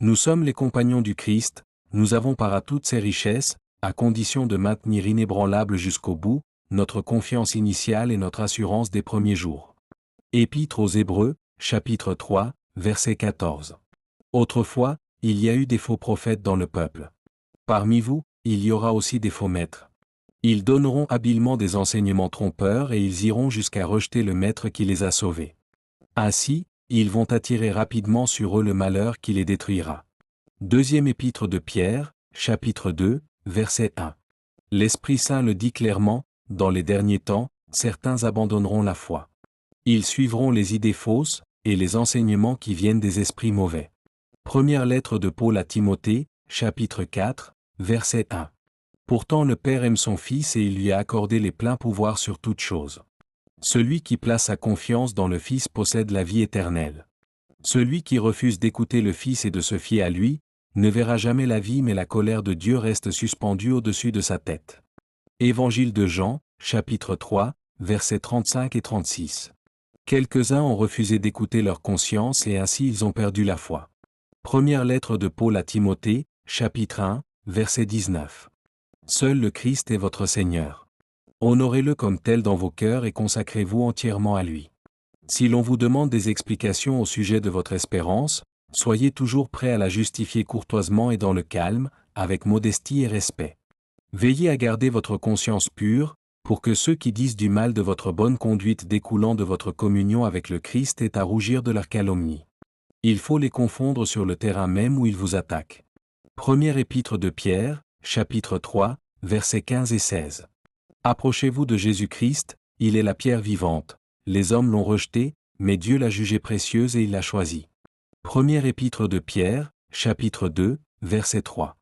Nous sommes les compagnons du Christ, nous avons part à toutes ses richesses, à condition de maintenir inébranlable jusqu'au bout, notre confiance initiale et notre assurance des premiers jours. Épître aux Hébreux, chapitre 3, verset 14. Autrefois, il y a eu des faux prophètes dans le peuple. Parmi vous, il y aura aussi des faux maîtres. Ils donneront habilement des enseignements trompeurs et ils iront jusqu'à rejeter le Maître qui les a sauvés. Ainsi, ils vont attirer rapidement sur eux le malheur qui les détruira. Deuxième épître de Pierre, chapitre 2, verset 1. L'Esprit Saint le dit clairement, dans les derniers temps, certains abandonneront la foi. Ils suivront les idées fausses, et les enseignements qui viennent des esprits mauvais. Première lettre de Paul à Timothée, chapitre 4, verset 1. Pourtant le Père aime son Fils et il lui a accordé les pleins pouvoirs sur toutes choses. Celui qui place sa confiance dans le Fils possède la vie éternelle. Celui qui refuse d'écouter le Fils et de se fier à lui, ne verra jamais la vie mais la colère de Dieu reste suspendue au-dessus de sa tête. Évangile de Jean, chapitre 3, versets 35 et 36. Quelques-uns ont refusé d'écouter leur conscience et ainsi ils ont perdu la foi. Première lettre de Paul à Timothée, chapitre 1, verset 19. Seul le Christ est votre Seigneur. Honorez-le comme tel dans vos cœurs et consacrez-vous entièrement à lui. Si l'on vous demande des explications au sujet de votre espérance, soyez toujours prêts à la justifier courtoisement et dans le calme, avec modestie et respect. Veillez à garder votre conscience pure, pour que ceux qui disent du mal de votre bonne conduite découlant de votre communion avec le Christ aient à rougir de leur calomnie. Il faut les confondre sur le terrain même où ils vous attaquent. Première épître de Pierre, chapitre 3, versets 15 et 16. Approchez-vous de Jésus-Christ, il est la pierre vivante. Les hommes l'ont rejetée, mais Dieu l'a jugée précieuse et il l'a choisie. Première épître de Pierre, chapitre 2, verset 3.